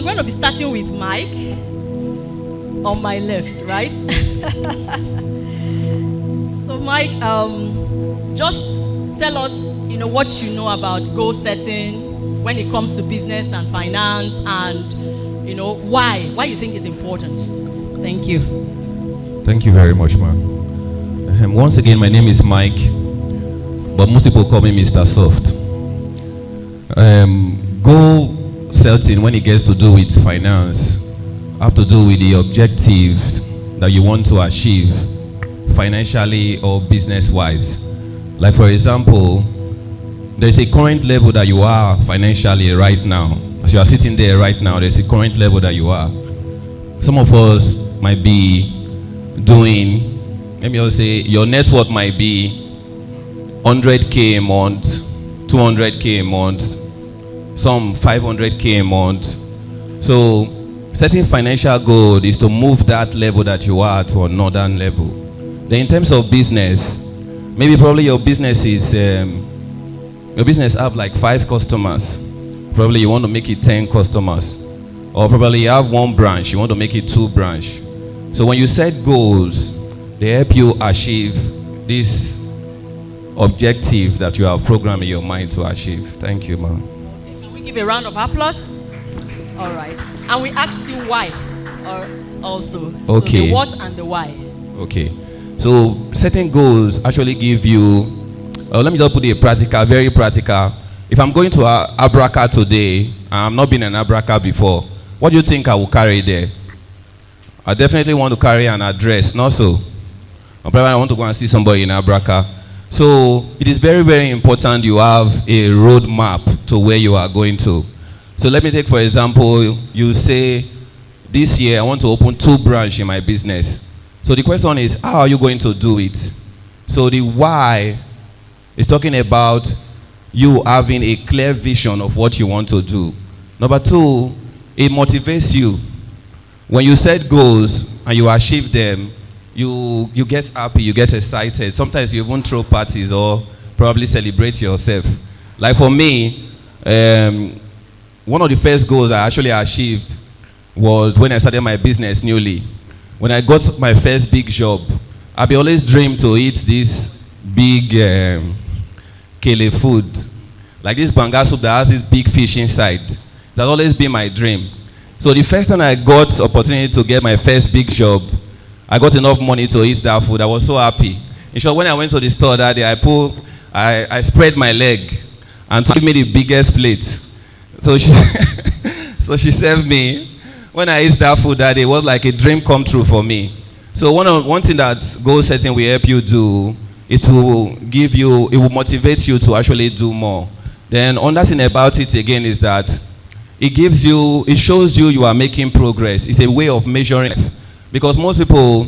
I'm going to be starting with Mike on my left, right? So Mike, just tell us, what you know about goal setting when it comes to business and finance, and why you think it's important. Thank you. Thank you very much, ma'am. Once again, my name is Mike, but most people call me Mr. Soft. Goal setting, when it gets to do with finance, have to do with the objectives that you want to achieve financially or business-wise. Like, for example, there's a current level that you are financially right now. As you are sitting there right now, there's a current level that you are. Some of us might be doing, let me also say, your net worth might be 100K a month, 200K a month, some 500K a month. So setting financial goal is to move that level that you are to another level. Then in terms of business, maybe probably your business is have like 5 customers. Probably you want to make it 10 customers. Or probably you have 1 branch, you want to make it 2 branch. So when you set goals, they help you achieve this objective that you have programmed in your mind to achieve. Thank you, ma'am. Okay, can we give a round of applause? All right. And we asked you why, or also. Okay. So the what and the why. Okay. So setting goals actually give you, let me just put it practical, very practical. If I'm going to Abraka today, and I'm not been an Abraka before, what do you think I will carry there? I definitely want to carry an address, not so. Or probably I want to go and see somebody in Abraka. So it is very, very important you have a roadmap to where you are going to. So let me take, for example, you say, this year I want to open 2 branches in my business. So the question is, how are you going to do it? So the why is talking about you having a clear vision of what you want to do. Number 2, it motivates you. When you set goals and you achieve them, you get happy, you get excited. Sometimes you even throw parties or probably celebrate yourself. Like for me, one of the first goals I actually achieved was when I started my business newly. When I got my first big job, I've always dreamed to eat this big kele food. Like this banga soup that has this big fish inside. That's always been my dream. So the first time I got opportunity to get my first big job, I got enough money to eat that food. I was so happy. In short, when I went to the store that day, I spread my leg and took me the biggest plate. So she served me. When I ate that food that day, it was like a dream come true for me. So one thing that goal setting will help you do, it will motivate you to actually do more. Then another thing about it again is that it shows you are making progress. It's a way of measuring. Because most people,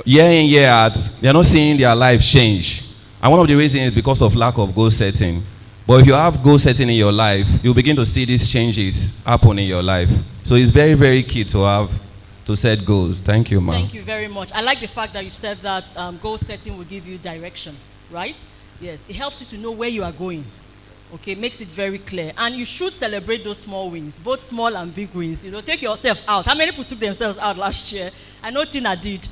year in, year out, they're not seeing their life change. And one of the reasons is because of lack of goal setting. But if you have goal setting in your life, you'll begin to see these changes happen in your life. So it's very, very key to set goals. Thank you, ma'am. Thank you very much. I like the fact that you said that goal setting will give you direction, right? Yes, it helps you to know where you are going. Okay, makes it very clear. And you should celebrate those small wins, both small and big wins. Take yourself out. How many people took themselves out last year? I know Tina did.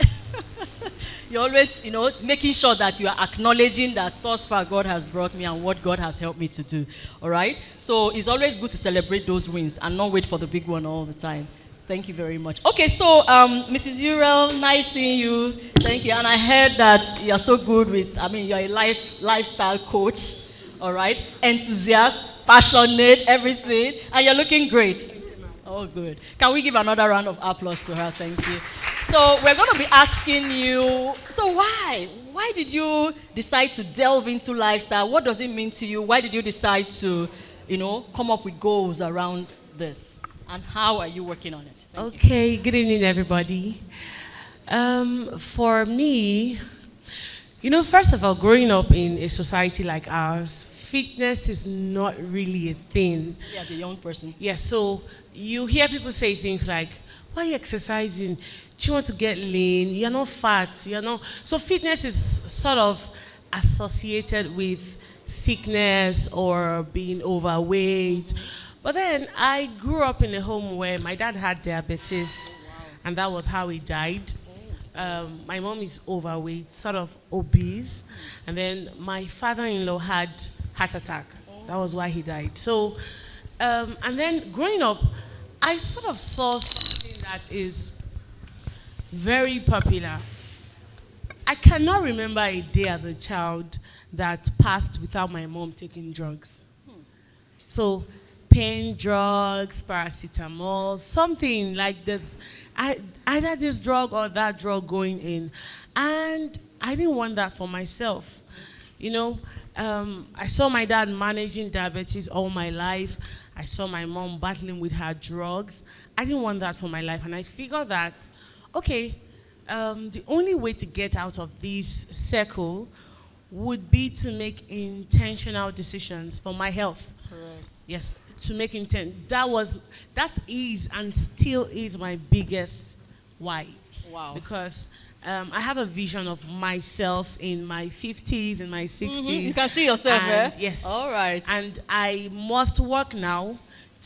You're always, making sure that you are acknowledging that thus far God has brought me and what God has helped me to do. All right? So it's always good to celebrate those wins and not wait for the big one all the time. Thank you very much. Okay, so Mrs. Uriel, nice seeing you. Thank you. And I heard that you're so good you're a lifestyle coach. All right, enthusiast, passionate, everything, and you're looking great. Oh, good. Can we give another round of applause to her? Thank you. So we're going to be asking you, so why did you decide to delve into lifestyle? What does it mean to you? Why did you decide to, come up with goals around this? And how are you working on it? Thank you. Good evening, everybody. For me, first of all, growing up in a society like ours, fitness is not really a thing. Yeah, the young person. Yeah, so you hear people say things like, why are you exercising? Do you want to get lean? You're not fat. So fitness is sort of associated with sickness or being overweight. But then I grew up in a home where my dad had diabetes, and that was how he died. My mom is overweight, sort of obese, and then my father-in-law had heart attack. That was why he died. So, and then growing up, I sort of saw something that is very popular. I cannot remember a day as a child that passed without my mom taking drugs. So, pain drugs, paracetamol, something like this. Either this drug or that drug going in. And I didn't want that for myself. You know, I saw my dad managing diabetes all my life. I saw my mom battling with her drugs. I didn't want that for my life. And I figured that, okay, the only way to get out of this circle would be to make intentional decisions for my health. Correct. Yes, to make intent. That is and still is my biggest why. Wow. Because I have a vision of myself in my 50s and my 60s. You can see yourself, and, eh? Yes. All right. And I must work now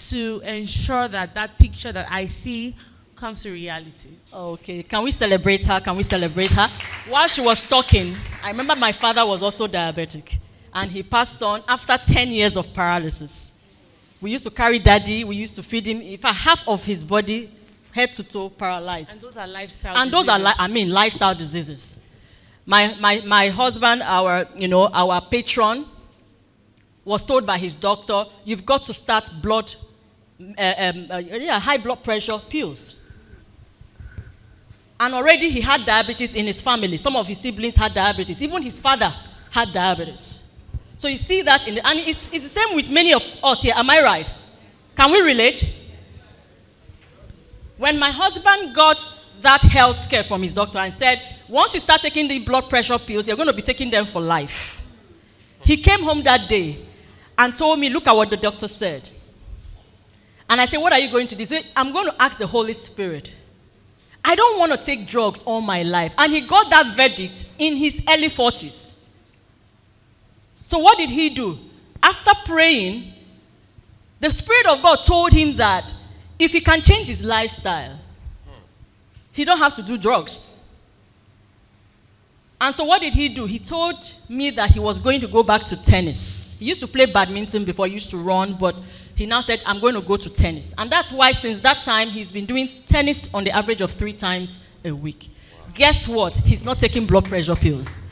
to ensure that that picture that I see comes to reality. Okay, can we celebrate her? Can we celebrate her? While she was talking, I remember my father was also diabetic, and he passed on after 10 years of paralysis. We used to carry daddy, we used to feed him. In fact, half of his body, head to toe, paralyzed. And those are lifestyle And diseases. those are, lifestyle diseases. My husband, our patron, was told by his doctor, you've got to start high blood pressure pills. And already he had diabetes in his family. Some of his siblings had diabetes. Even his father had diabetes. So you see that and it's the same with many of us here. Am I right? Can we relate? When my husband got that health scare from his doctor and said, once you start taking the blood pressure pills, you're going to be taking them for life. He came home that day and told me, look at what the doctor said. And I said, what are you going to do? He said, I'm going to ask the Holy Spirit. I don't want to take drugs all my life. And he got that verdict in his early 40s. So what did he do? After praying, the Spirit of God told him that if he can change his lifestyle, he don't have to do drugs. And so what did he do? He told me that he was going to go back to tennis. He used to play badminton before, he used to run, but he now said, I'm going to go to tennis. And that's why since that time, he's been doing tennis on the average of 3 times a week. Wow. Guess what? He's not taking blood pressure pills.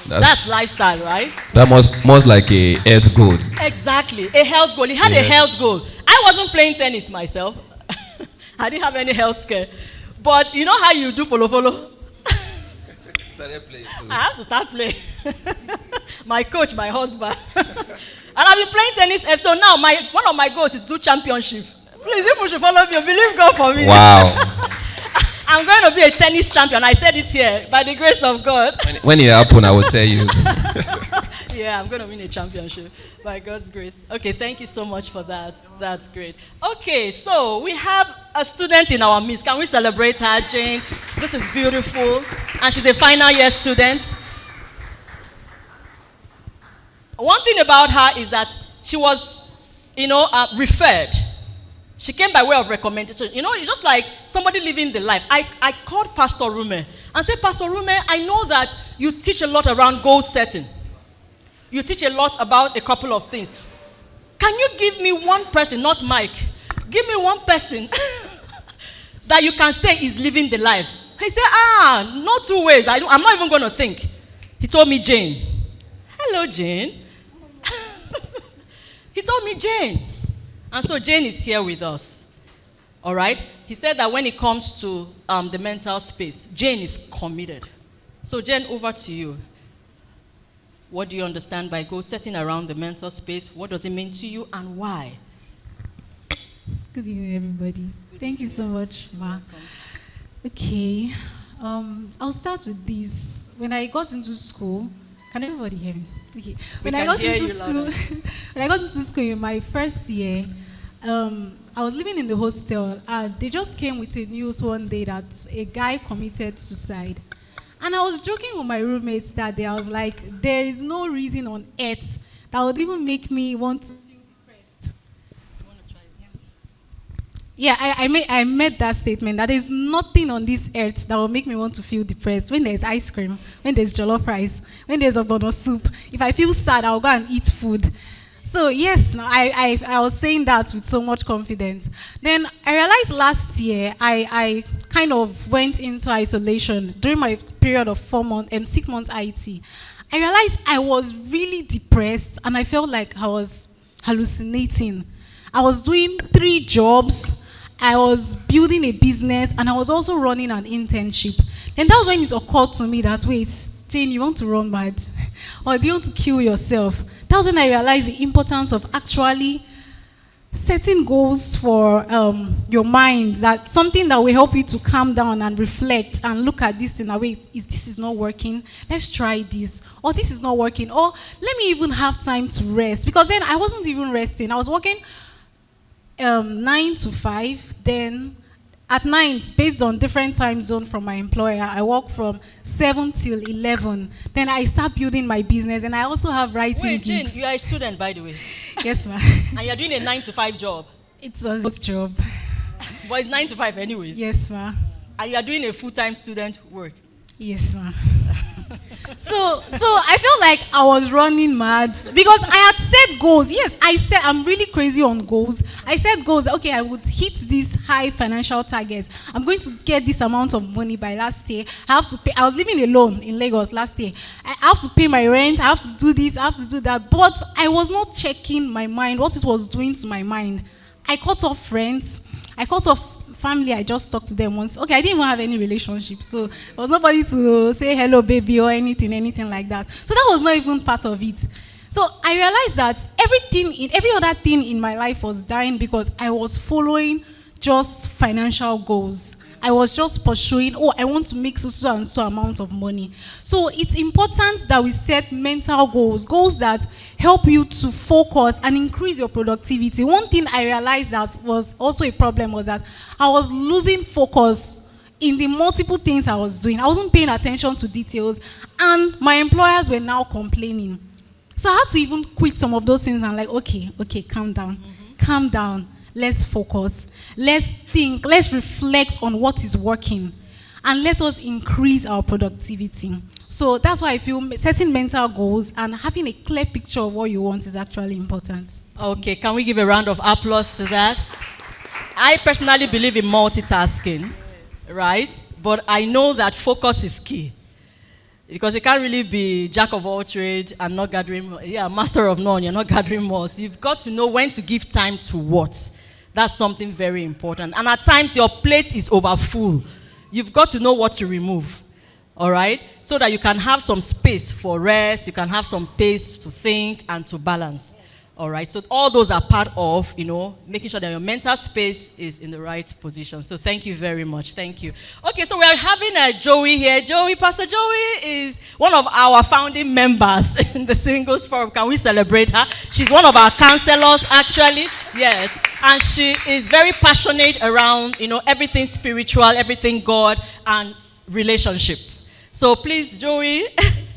That's lifestyle, right? That most like a health goal. Exactly, a health goal. He had a health goal. I wasn't playing tennis myself. I didn't have any health scare. But you know how you do follow? Started playing too. I have to start playing. My coach, my husband. And I've been playing tennis. So now one of my goals is to do championship. Please, you should follow me. Believe God for me. Wow. I'm going to be a tennis champion. I said it here, by the grace of God. When it happens, I will tell you. Yeah, I'm going to win a championship by God's grace. Okay, thank you so much for that. That's great. Okay, so we have a student in our midst. Can we celebrate her, Jane? This is beautiful. And she's a final year student. One thing about her is that she was, referred. She came by way of recommendation. It's just like somebody living the life. I called Pastor Rume and said, Pastor Rume, I know that you teach a lot around goal setting. You teach a lot about a couple of things. Can you give me one person, not Mike, give me one person that you can say is living the life? He said, not 2 ways. I'm not even going to think. He told me, Jane. Hello, Jane. He told me, Jane. And so Jane is here with us. All right? He said that when it comes to the mental space, Jane is committed. So Jane, over to you. What do you understand by goal setting around the mental space? What does it mean to you and why? Good evening, everybody. Thank you so much, Ma. Okay. I'll start with this. When I got into school, can everybody hear me? Okay. When I got into school in my first year, I was living in the hostel, and they just came with a news one day that a guy committed suicide. And I was joking with my roommates that day. I was like, there is no reason on earth that would even make me want to feel depressed. You want to try it? Yeah. Yeah, I made that statement that there's nothing on this earth that will make me want to feel depressed. When there's ice cream, when there's jollof rice, when there's ogbono soup, if I feel sad, I'll go and eat food. So yes, no, I was saying that with so much confidence. Then I realized last year I kind of went into isolation during my period of 6 months IT. I realized I was really depressed and I felt like I was hallucinating. I was doing 3 jobs. I was building a business and I was also running an internship. And that was when it occurred to me that, wait, Jane, you want to run mad? Or do you want to kill yourself? That was when I realized the importance of actually setting goals for your mind, that something that will help you to calm down and reflect and look at this in a way, this is not working, let's try this, or this is not working, or let me even have time to rest. Because then I wasn't even resting. I was working 9 to 5, then at night, based on different time zone from my employer, I work from 7 till 11. Then I start building my business, and I also have writing Wait, Jane, gigs. you are a student, by the way. Yes, ma'am. And you're doing a 9 to 5 job. It's a good job. But it's 9 to 5 anyways. Yes, ma'am. And you're doing a full-time student work. Yes, ma'am. So I felt like I was running mad because I had set goals. Yes, I said I'm really crazy on goals. I set goals. Okay, I would hit these high financial targets. I'm going to get this amount of money by last year. I have to pay. I was living alone in Lagos last year. I have to pay my rent. I have to do this. I have to do that. But I was not checking my mind, what it was doing to my mind. I cut off friends. I cut off family. I just talked to them once. Okay, I didn't even have any relationship, so there was nobody to say hello baby or anything like that. So that was not even part of it. So I realized that every other thing in my life was dying because I was following just financial goals. I was just pursuing, I want to make so and so amount of money. So it's important that we set mental goals that help you to focus and increase your productivity. One thing I realized that was also a problem was that I was losing focus in the multiple things I was doing. I wasn't paying attention to details, and my employers were now complaining. So I had to even quit some of those things and like, okay, calm down. Calm down. Let's focus. Let's think. Let's reflect on what is working. And let us increase our productivity. So that's why I feel setting mental goals and having a clear picture of what you want is actually important. Okay, can we give a round of applause to that? I personally believe in multitasking, right? But I know that focus is key. Because you can't really be jack of all trades and not gathering, master of none, you're not gathering more. So you've got to know when to give time to what. That's something very important. And at times your plate is overfull. You've got to know what to remove, all right? So that you can have some space for rest, you can have some space to think and to balance. All right, so all those are part of, making sure that your mental space is in the right position. So thank you very much. Thank you. Okay, so we're having Joey here. Pastor Joey is one of our founding members in the Singles Forum. Can we celebrate her? She's one of our counselors, actually. Yes, and she is very passionate around, everything spiritual, everything God, and relationship. So please, Joey,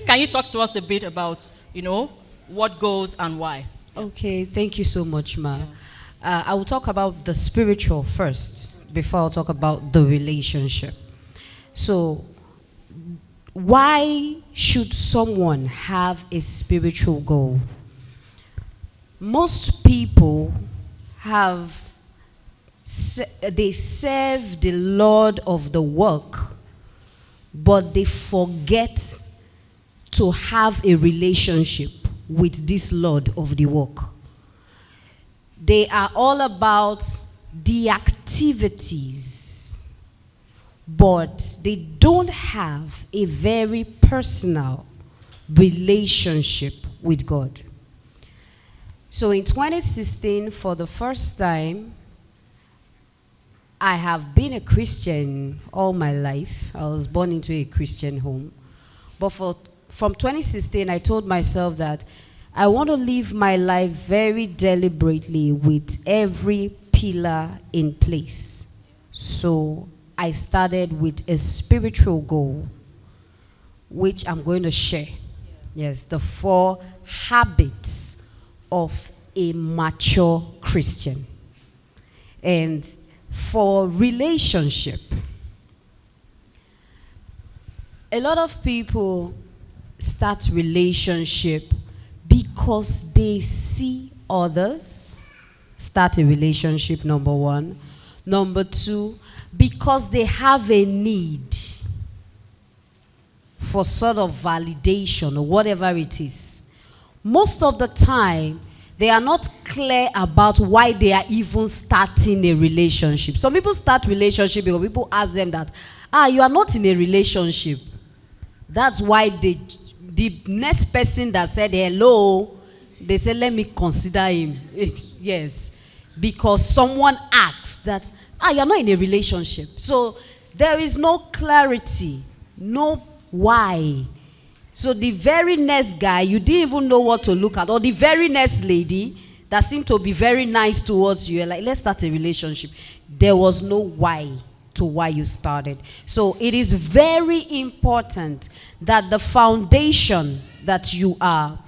can you talk to us a bit about, what goes and why? Okay, thank you so much, Ma. I will talk about the spiritual first before I'll talk about the relationship. So, why should someone have a spiritual goal? Most people they serve the Lord of the work, but they forget to have a relationship with this Lord of the work. They are all about the activities, but they don't have a very personal relationship with God. So in 2016, for the first time, I have been a Christian all my life. I was born into a Christian home. But from 2016, I told myself that I want to live my life very deliberately with every pillar in place. So I started with a spiritual goal, which I'm going to share. Yes, the 4 habits of a mature Christian. And for relationship. A lot of people start relationship because they see others start a relationship, number one. Number two, because they have a need for sort of validation or whatever it is. Most of the time, they are not clear about why they are even starting a relationship. Some people start relationship because people ask them that, you are not in a relationship. That's why the next person that said hello, they said, let me consider him. Yes. Because someone asked that, you're not in a relationship. So there is no clarity, no why. So the very next guy, you didn't even know what to look at, or the very next lady that seemed to be very nice towards you, you're like, let's start a relationship. There was no why to why you started. So it is very important that the foundation that you are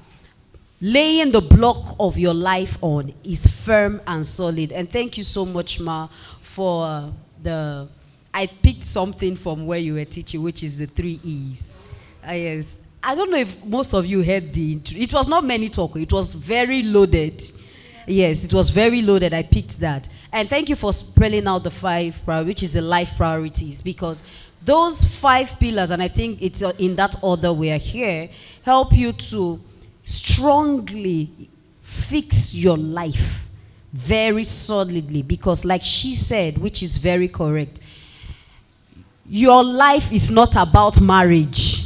laying the block of your life on is firm and solid. And thank you so much, Ma, for I picked something from where you were teaching, which is the 3 E's. Yes. I don't know if most of you heard it was not many talk, it was very loaded. Yes, it was very loaded. I picked that. And thank you for spelling out the 5, which is the life priorities, because those 5 pillars, and I think it's in that order we are here, help you to strongly fix your life very solidly. Because like she said, which is very correct, your life is not about marriage.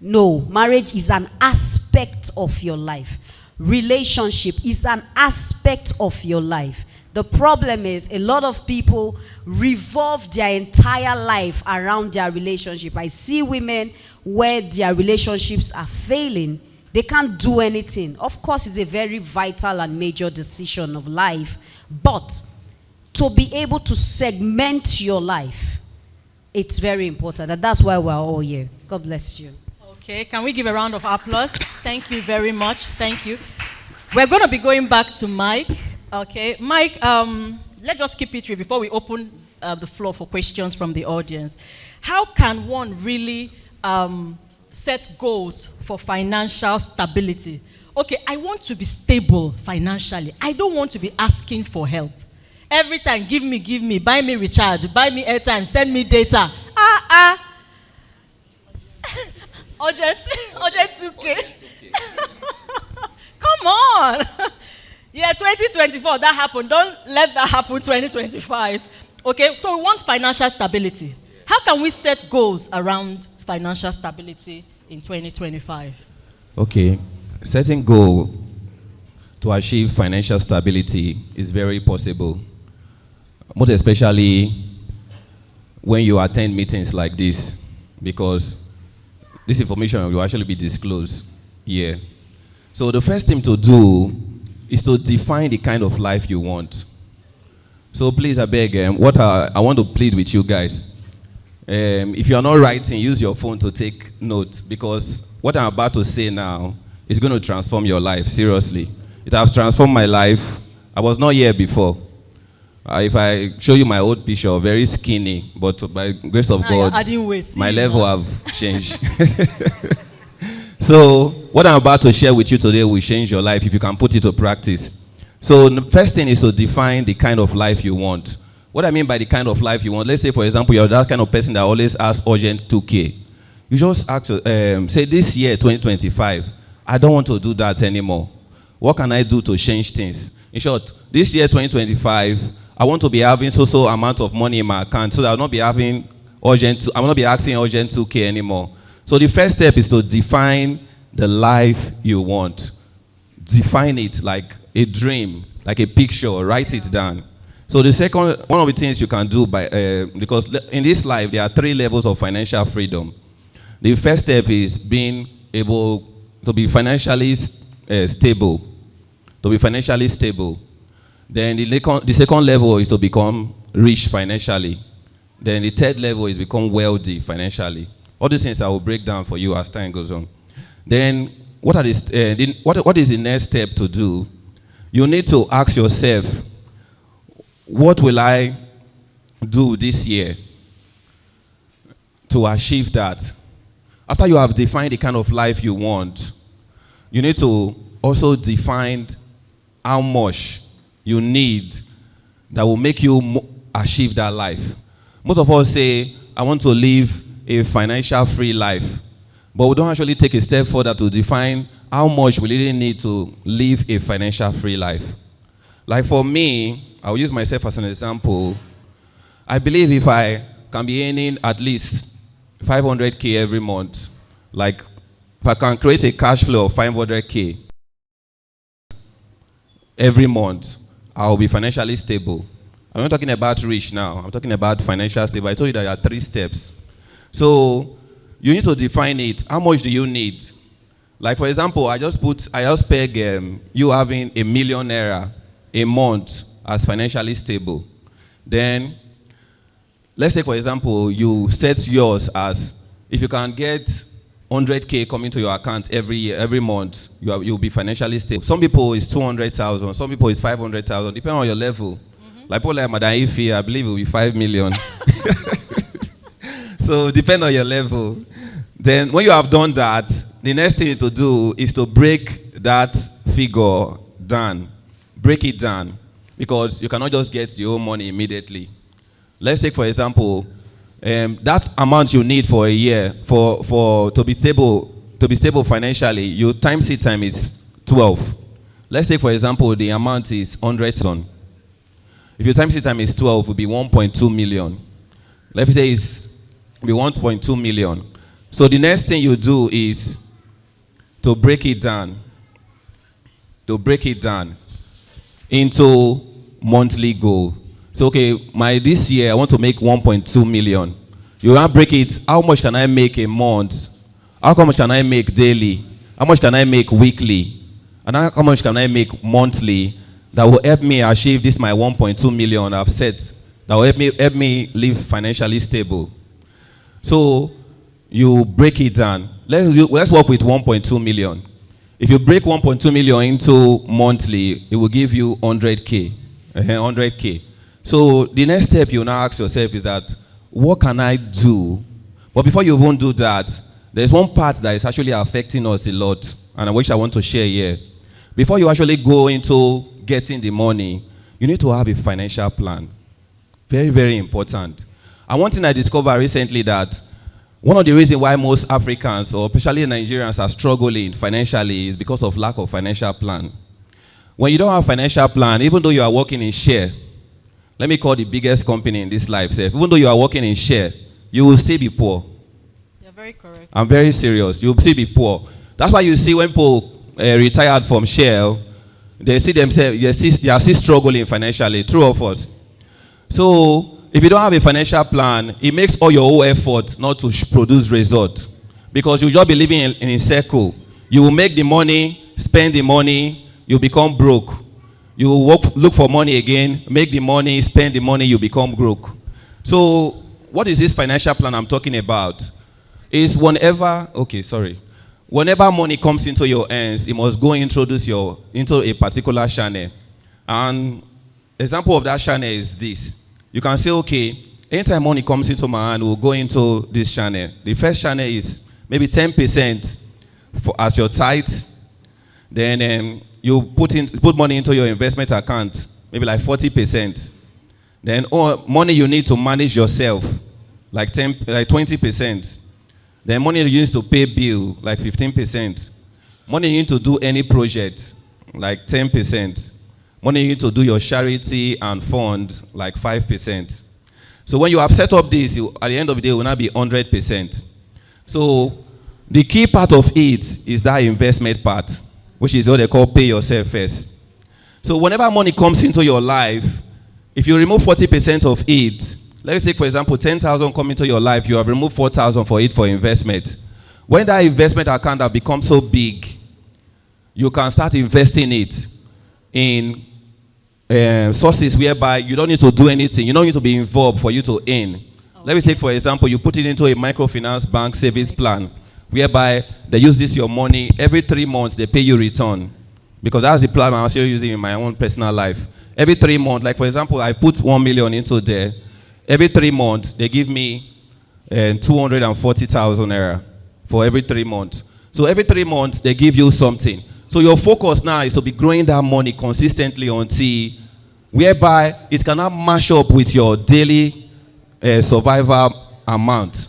No, marriage is an aspect of your life. Relationship is an aspect of your life. The problem is a lot of people revolve their entire life around their relationship. I see women where their relationships are failing. They can't do anything. Of course, it's a very vital and major decision of life. But to be able to segment your life, it's very important. And that's why we're all here. God bless you. Okay, can we give a round of applause? Thank you very much. Thank you. We're going to be going back to Mike. Okay, Mike, let's just keep it real before we open the floor for questions from the audience. How can one really set goals for financial stability? Okay, I want to be stable financially. I don't want to be asking for help. Every time, give me, buy me recharge, buy me airtime, send me data. Urgent 2K. Come on. Yeah, 2024, that happened. Don't let that happen 2025. Okay, so we want financial stability. How can we set goals around financial stability in 2025? Okay, setting goal to achieve financial stability is very possible. Most especially when you attend meetings like this, because this information will actually be disclosed here. So the first thing to do is to define the kind of life you want. So please, I beg, what I want to plead with you guys. If you are not writing, use your phone to take note, because what I'm about to say now is going to transform your life, seriously. It has transformed my life. I was not here before. If I show you my old picture, very skinny, but by grace of God, my level have changed. So what I'm about to share with you today will change your life if you can put it to practice. So the first thing is to define the kind of life you want. What I mean by the kind of life you want, let's say, for example, you're that kind of person that always asks urgent 2K. You just ask, say this year, 2025, I don't want to do that anymore. What can I do to change things? In short, this year, 2025, I want to be having so amount of money in my account, so that I'll not be having I will not be asking urgent 2K anymore. So the first step is to define the life you want. Define it like a dream, like a picture. Write it down. So the second, one of the things you can do because in this life there are 3 levels of financial freedom. The first step is being able to be financially stable. To be financially stable. Then the second level is to become rich financially. Then the third level is become wealthy financially. All these things I will break down for you as time goes on. Then what is the next step to do? You need to ask yourself, what will I do this year to achieve that? After you have defined the kind of life you want, you need to also define how much you need that will make you achieve that life. Most of us say, I want to live a financial free life. But we don't actually take a step further to define how much we really need to live a financial free life. Like for me, I'll use myself as an example. I believe if I can be earning at least 500K every month, like if I can create a cash flow of 500K every month, I'll be financially stable. I'm not talking about rich now. I'm talking about financial stable. I told you that there are 3 steps. So you need to define it. How much do you need? Like for example, I just peg you having ₦1 million a month as financially stable. Then let's say for example, you set yours as if you can get 100K coming to your account every month, you'll be financially stable. Some people it's 200,000, some people it's 500,000, depending on your level. Like people like Madam Ife, I believe it will be 5 million. So depend on your level. Then when you have done that, the next thing to do is to break that figure down. Break it down. Because you cannot just get your own money immediately. Let's take for example, that amount you need for a year to be stable financially, you times it times 12. Let's take for example the amount is 100,000. If you times it times 12, it will be 1.2 million. Let me say it's be 1.2 million. So the next thing you do is to break it down. To break it down into monthly goal. So okay, this year I want to make 1.2 million. You now break it. How much can I make a month? How much can I make daily? How much can I make weekly? And how much can I make monthly? That will help me achieve this my 1.2 million I've set. That will help me live financially stable. So you break it down. Let's work with 1.2 million. If you break 1.2 million into monthly, it will give you 100K. 100K. So the next step you now ask yourself is that, what can I do? But before you even do that, there's one part that is actually affecting us a lot, and which I want to share here. Before you actually go into getting the money, you need to have a financial plan. Very, very important. And one thing I discovered recently that one of the reasons why most Africans, or especially Nigerians, are struggling financially is because of lack of financial plan. When you don't have a financial plan, even though you are working in share, let me call the biggest company in this life, even though you are working in share, you will still be poor. You're very correct. I'm very serious. You will still be poor. That's why you see when people retired from share, they see themselves, they are still struggling financially, true of us. So, if you don't have a financial plan, it makes all your whole effort not to produce results. Because you'll just be living in a circle. You will make the money, spend the money, you become broke. You will look for money again, make the money, spend the money, you become broke. So, what is this financial plan I'm talking about? Is whenever money comes into your hands, it must go into a particular channel. And example of that channel is this. You can say, okay, anytime money comes into my hand, we'll go into this channel. The first channel is maybe 10% as your tithe. Then you put money into your investment account, maybe like 40%. Then money you need to manage yourself, like 20%. Then money you use to pay bill, like 15%. Money you need to do any project, like 10%. Money you need to do your charity and fund, like 5%. So when you have set up this, at the end of the day, it will not be 100%. So the key part of it is that investment part, which is what they call pay yourself first. So whenever money comes into your life, if you remove 40% of it, let's take, for example, 10,000 come into your life, you have removed 4,000 for it for investment. When that investment account has become so big, you can start investing it in sources whereby you don't need to do anything. You don't need to be involved for you to earn. Okay. Let me take, for example, you put it into a microfinance bank savings plan, whereby they use this your money. Every 3 months, they pay you return. Because that's the plan I'm actually using in my own personal life. Every 3 months, like for example, I put 1 million into there. Every 3 months, they give me 240,000 naira for every 3 months. So every 3 months, they give you something. So your focus now is to be growing that money consistently until whereby it cannot match up with your daily survival amount.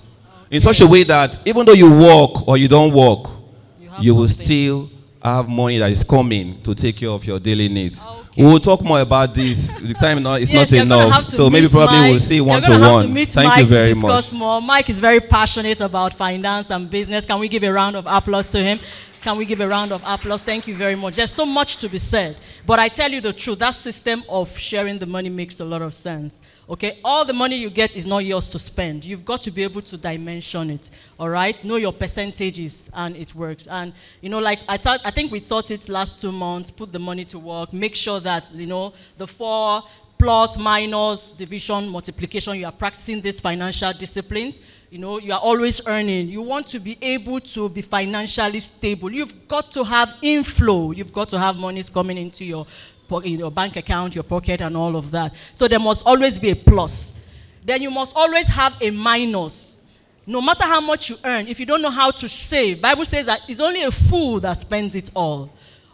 In such a way that even though you work or you don't work, you will still have money that is coming to take care of your daily needs. We will talk more about this. The time is not enough. So maybe probably we'll see one-to-one. Thank you very much. More. Mike is very passionate about finance and business. Can we give a round of applause to him? Can we give a round of applause? Thank you very much. There's so much to be said. But I tell you the truth, that system of sharing the money makes a lot of sense. Okay, all the money you get is not yours to spend. You've got to be able to dimension it. All right, know your percentages, and it works. And you know, like I think we taught it last 2 months. Put the money to work. Make sure that the 4 plus, minus, division, multiplication. You are practicing these financial disciplines. You are always earning. You want to be able to be financially stable. You've got to have inflow. You've got to have monies coming into your bank account, your pocket, and all of that. So there must always be a plus. Then you must always have a minus. No matter how much you earn, if you don't know how to save, Bible says that it's only a fool that spends it all.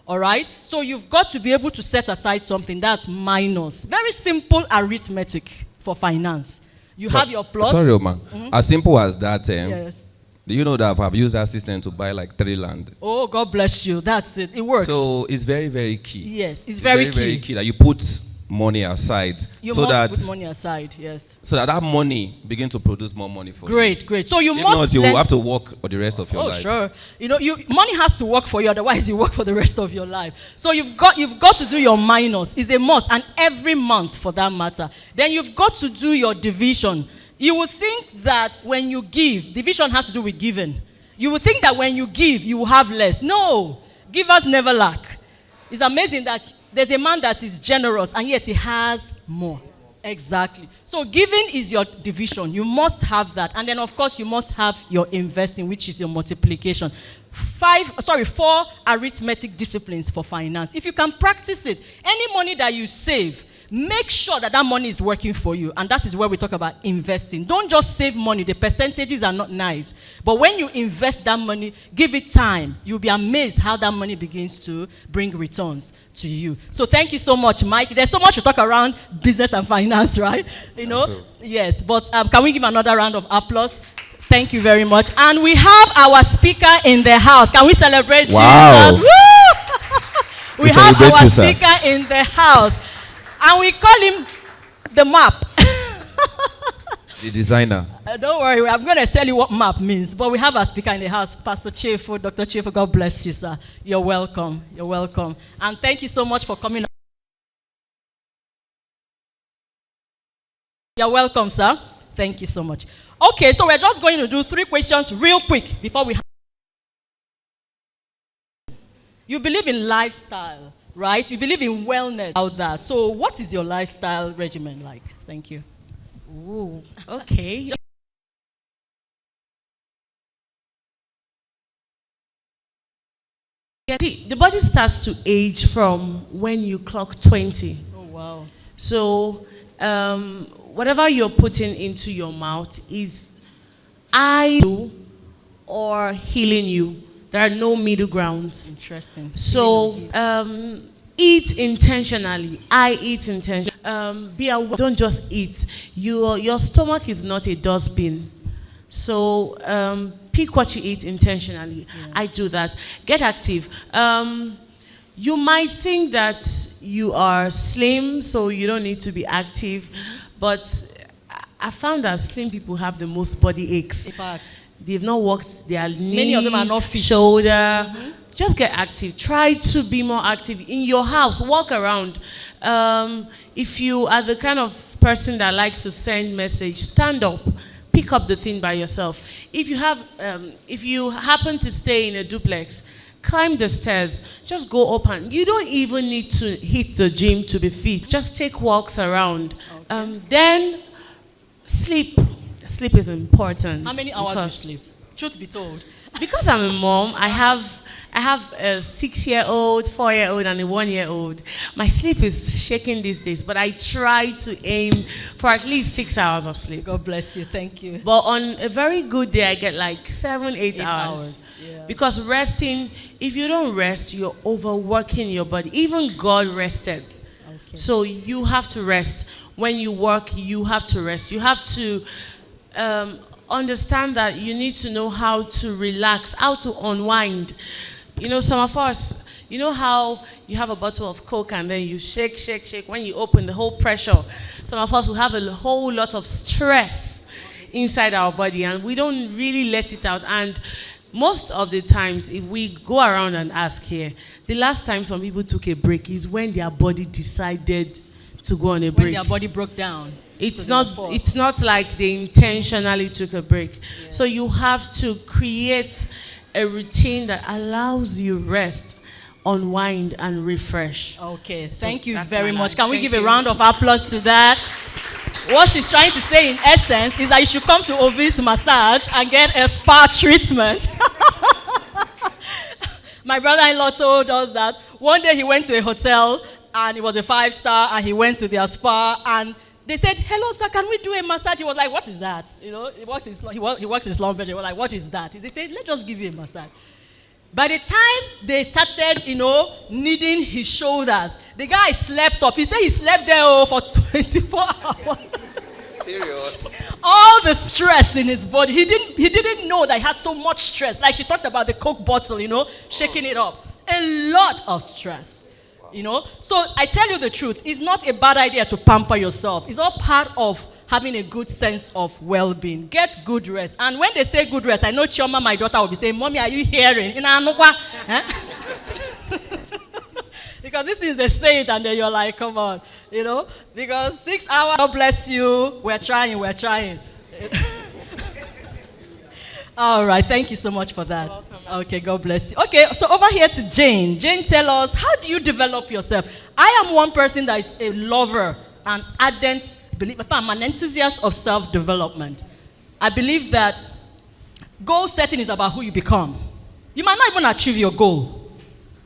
All right? So you've got to be able to set aside something that's minus. Very simple arithmetic for finance. You have your plus. Sorry, Oma. As simple as that. Yes. Do you know that I've used that system to buy like 3 land? Oh, God bless you. That's it. It works. So it's very, very key. Yes, it's very key. Very key that you put money aside. You must put money aside, yes. So that money begin to produce more money for you. Great. So you if must. If not, you will have to work for the rest of your life. Oh, sure. Money has to work for you, otherwise you work for the rest of your life. So you've got to do your minus. It's a must, and every month for that matter. Then you've got to do your division. You would think that when you give, division has to do with giving. You would think that when you give, you will have less. No, givers never lack. It's amazing that there's a man that is generous and yet he has more. Exactly. So giving is your division. You must have that. And then, of course, you must have your investing, which is your multiplication. 4 arithmetic disciplines for finance. If you can practice it, any money that you save, make sure that money is working for you. And that is where we talk about investing. Don't just save money. The percentages are not nice. But when you invest that money, give it time. You'll be amazed how that money begins to bring returns to you. So thank you so much, Mike. There's so much to talk around business and finance, right? Yes. But can we give another round of applause? Thank you very much. And we have our speaker in the house. Can we celebrate Jesus? Woo! We have our speaker in the house. And we call him the map. The designer. Don't worry, I'm going to tell you what map means. But we have our speaker in the house, Pastor Chefo, Dr. Chefo. God bless you, sir. You're welcome. You're welcome. And thank you so much for coming. You're welcome, sir. Thank you so much. Okay, so we're just going to do 3 questions real quick before we. You believe in lifestyle, right? You believe in wellness about that. So what is your lifestyle regimen like? Thank you. Ooh, okay. See, the body starts to age from when you clock 20. Oh, wow. So whatever you're putting into your mouth is you or healing you. There are no middle grounds. Interesting. So eat intentionally. I eat intentionally. Be aware. Don't just eat. Your stomach is not a dustbin. So pick what you eat intentionally. Yeah. I do that. Get active. You might think that you are slim, so you don't need to be active. But I found that slim people have the most body aches. In fact. They've not worked their knee, many of them are not fit. Shoulder. Mm-hmm. Just get active. Try to be more active in your house. Walk around. If you are the kind of person that likes to send message, stand up. Pick up the thing by yourself. If you happen to stay in a duplex, climb the stairs. Just go up and you don't even need to hit the gym to be fit. Just take walks around. Okay. Then sleep. Sleep is important. How many hours do you sleep? Truth be told. Because I'm a mom, I have a 6-year-old, 4-year-old, and a 1-year-old. My sleep is shaking these days, but I try to aim for at least 6 hours of sleep. God bless you. Thank you. But on a very good day, I get like 7-8 hours. Yeah. Because resting, if you don't rest, you're overworking your body. Even God rested. Okay. So you have to rest. When you work, you have to rest. You have to understand that you need to know how to relax, how to unwind. You know, some of us, you know how you have a bottle of Coke and then you shake, shake, shake. When you open the whole pressure, some of us will have a whole lot of stress inside our body and we don't really let it out. And most of the times, if we go around and ask here, the last time some people took a break is when their body decided to go on a break. When their body broke down. It's not like they intentionally took a break. Yeah. So you have to create a routine that allows you rest, unwind, and refresh. Okay, So thank you that's very my much. life. Can we Thank give a you. round of applause to that? What she's trying to say in essence is that you should come to Ovis massage and get a spa treatment. My brother-in-law told us that one day he went to a hotel and it was a 5-star and he went to their spa and they said, "Hello, sir, can we do a massage?" He was like, "What is that?" You know, he works in Slumberger. He was like, "What is that?" They said, "Let's just give you a massage." By the time they started, kneading his shoulders, the guy slept off. He said he slept there for 24 hours. Serious? All the stress in his body. He didn't know that he had so much stress. Like she talked about the Coke bottle, shaking it up. A lot of stress. So I tell you the truth, it's not a bad idea to pamper yourself. It's all part of having a good sense of well-being. Get good rest. And when they say good rest, I know Chioma, my daughter, will be saying, "Mommy, are you hearing?" Because this is a saint, and then you're like, come on, because 6 hours, God bless you, we're trying. All right, thank you so much for that. Okay, God bless you. Okay, so over here to Jane. Jane, tell us, how do you develop yourself? I am one person that is a lover, an ardent believer. I'm an enthusiast of self-development. I believe that goal setting is about who you become. You might not even achieve your goal.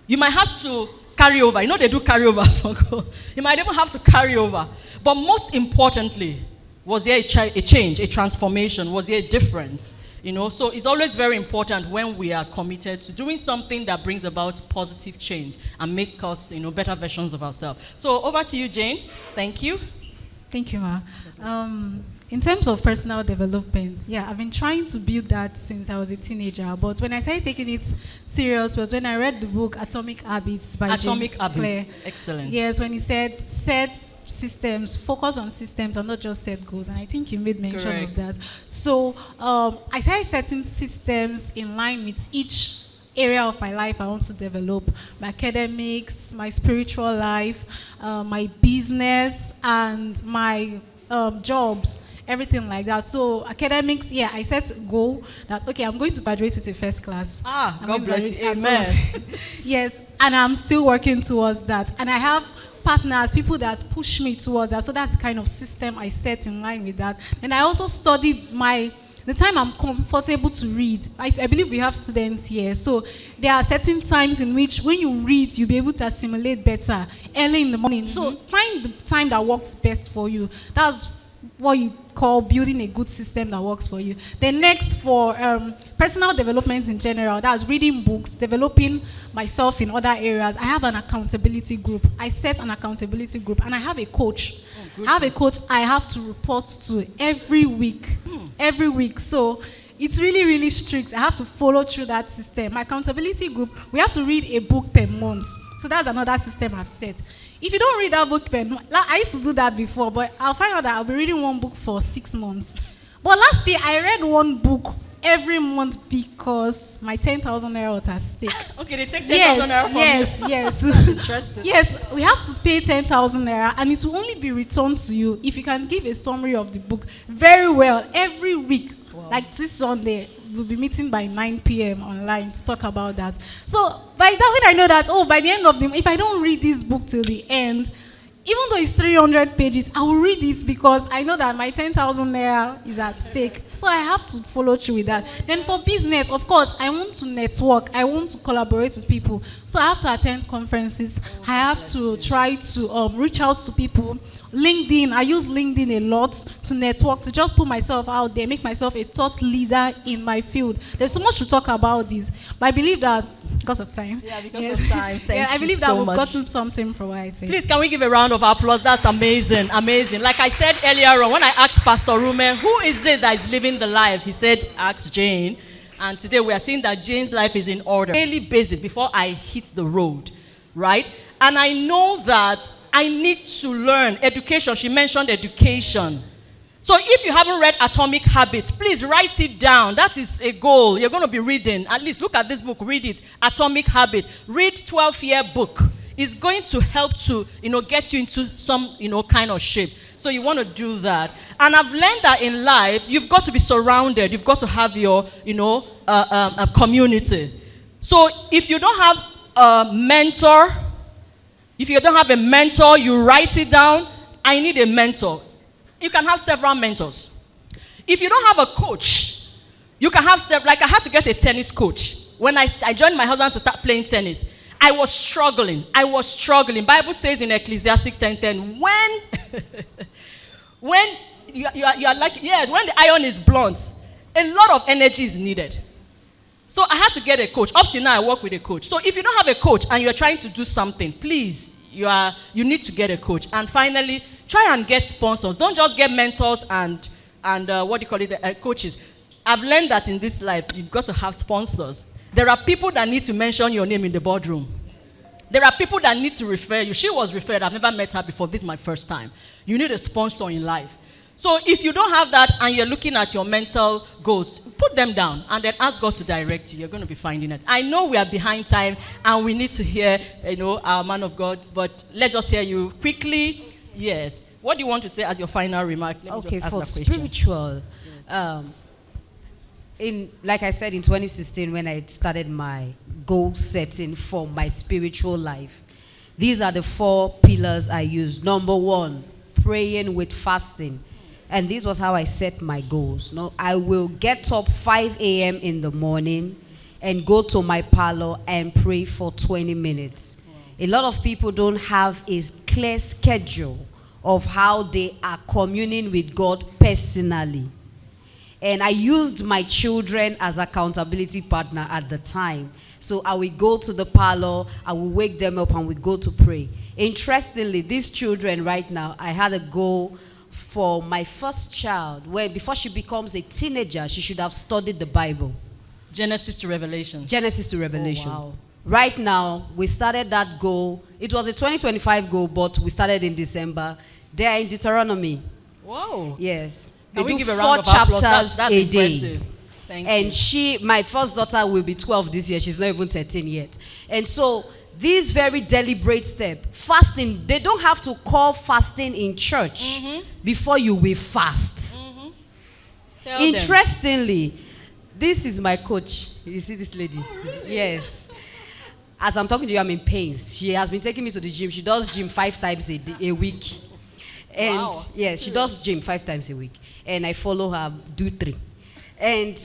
You might have to carry over. They do carry over for goal. You might even have to carry over. But most importantly, was there a change, a transformation? Was there a difference? So it's always very important when we are committed to doing something that brings about positive change and make us, better versions of ourselves. So over to you, Jane. Thank you. Thank you, Ma. In terms of personal development, I've been trying to build that since I was a teenager. But when I started taking it serious was when I read the book Atomic Habits by James Clear. Excellent. Yes, when he said set systems, focus on systems and not just set goals. And I think you made mention Correct. of that. So I started setting systems in line with each area of my life I want to develop: my academics, my spiritual life, my business, and my jobs, everything like that. So academics, I set a goal that, okay, I'm going to graduate with a first class. God bless you. Amen. Yes, and I'm still working towards that. And I have partners, people that push me towards that. So that's the kind of system I set in line with that. And I also studied the time I'm comfortable to read. I believe we have students here. So there are certain times in which when you read, you'll be able to assimilate better early in the morning. So find the time that works best for you. That's what you call building a good system that works for you. Then next, for personal development in general, that's reading books, developing myself in other areas. I have an accountability group. I set an accountability group, and I have a coach. I have a coach I have to report to every week. Every week. So it's really, really strict. I have to follow through that system. My accountability group, we have to read a book per month. So that's another system I've set. If you don't read that book per month, I used to do that before, but I'll find out that I'll be reading one book for 6 months. But last year, I read one book every month because my 10,000 naira was at stake. Okay, they take 10,000 naira from you. Yes. That's interesting. Yes, we have to pay 10,000 naira, and it will only be returned to you if you can give a summary of the book very well every week. Wow. Like this Sunday, we'll be meeting by 9 p.m. online to talk about that. So by that, when I know that, by the end of the, if I don't read this book till the end, even though it's 300 pages, I will read it because I know that my 10,000 naira is at stake. So I have to follow through with that. Then for business, of course, I want to network. I want to collaborate with people. So I have to attend conferences. I have to try to reach out to people. LinkedIn, I use LinkedIn a lot to network, to just put myself out there, make myself a thought leader in my field. There's so much to talk about this, but I believe that because of time. Yeah, because of time. Thank you I believe that so we've much. gotten something from what I said. Please, can we give a round of applause? That's amazing, amazing. Like I said earlier on, when I asked Pastor Rume, who is it that is living the life? He said, ask Jane. And today we are seeing that Jane's life is in order. Daily basis before I hit the road, right? And I know that I need to learn education. She mentioned education. So if you haven't read Atomic Habits, please write it down. That is a goal. You're going to be reading. At least look at this book. Read it. Atomic Habits. Read 12-year book. It's going to help to, get you into some, kind of shape. So you want to do that. And I've learned that in life, you've got to be surrounded. You've got to have your, a community. So if you don't have a mentor, if you don't have a mentor, you write it down. I need a mentor. You can have several mentors. If you don't have a coach, you can have several. Like I had to get a tennis coach. When I joined my husband to start playing tennis, I was struggling. Bible says in Ecclesiastes 10:10, when you are like, yes, when the iron is blunt, a lot of energy is needed. So I had to get a coach. Up till now, I work with a coach. So if you don't have a coach and you're trying to do something, please, you need to get a coach. And finally, try and get sponsors. Don't just get mentors and coaches. I've learned that in this life, you've got to have sponsors. There are people that need to mention your name in the boardroom. There are people that need to refer you. She was referred. I've never met her before. This is my first time. You need a sponsor in life. So if you don't have that and you're looking at your mental goals, put them down and then ask God to direct you. You're going to be finding it. I know we are behind time and we need to hear, our man of God, but let's just hear you quickly. Yes. What do you want to say as your final remark? Let me just ask for that question. spiritual, like I said in 2016 when I started my goal setting for my spiritual life, these are the 4 pillars I use. Number 1, praying with fasting. And this was how I set my goals. No, I will get up 5 a.m. in the morning and go to my parlor and pray for 20 minutes. A lot of people don't have a clear schedule of how they are communing with God personally. And I used my children as accountability partner at the time. So I will go to the parlor, I will wake them up and we go to pray. Interestingly, these children right now, I had a goal for my first child, where before she becomes a teenager, she should have studied the Bible. Genesis to Revelation. Genesis to Revelation. Oh, wow. Right now, we started that goal. It was a 2025 goal, but we started in December. They are in Deuteronomy. Wow. Yes. Can They we do give a 4 round of applause? chapters That's a impressive. day. Thank And you. my first daughter will be 12 this year. She's not even 13 yet. And so, this very deliberate step, fasting, they don't have to call fasting in church before you will fast. Tell them. Interestingly, this is my coach. You see this lady? Yes. As I'm talking to you, I'm in pains. She has been taking me to the gym. She does gym 5 times a week. And Wow. yes, she does gym 5 times a week. And I follow her, do 3. And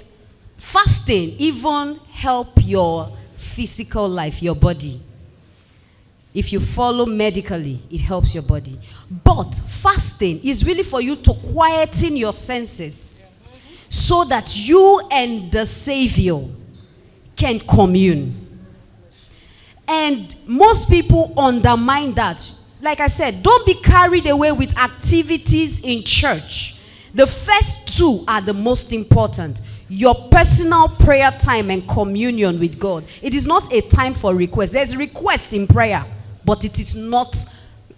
fasting even help your physical life, your body. If you follow medically, it helps your body. But fasting is really for you to quieten your senses so that you and the Savior can commune. And most people undermine that. Like I said, don't be carried away with activities in church. The first 2 are the most important. Your personal prayer time and communion with God. It is not a time for request. There's request in prayer, but it is not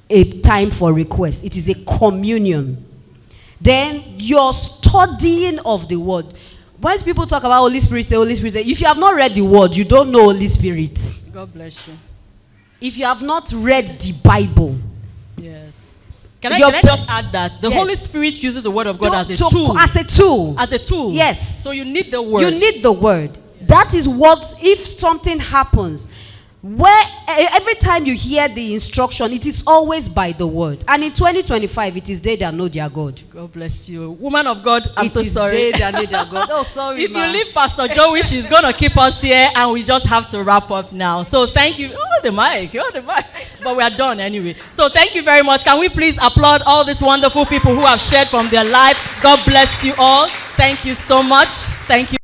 a time for request. It is a communion. Then your studying of the word. When people talk about Holy Spirit, say Holy Spirit. If you have not read the word, you don't know Holy Spirit. God bless you. If you have not read the Bible. Yes. Can I just add that? The Yes. Holy Spirit uses the word of God as a To- tool. As a tool. As a tool. Yes. So you need the word. You need the word. That is what, if something happens, where every time you hear the instruction, it is always by the word. And in 2025, it is they that know their God. God bless you. Woman of God, I'm so sorry. It is they that know their God. Oh, sorry, If you leave Pastor Joey, she's going to keep us here, and we just have to wrap up now. So thank you. Oh, the mic. But we are done anyway. So thank you very much. Can we please applaud all these wonderful people who have shared from their life? God bless you all. Thank you so much. Thank you.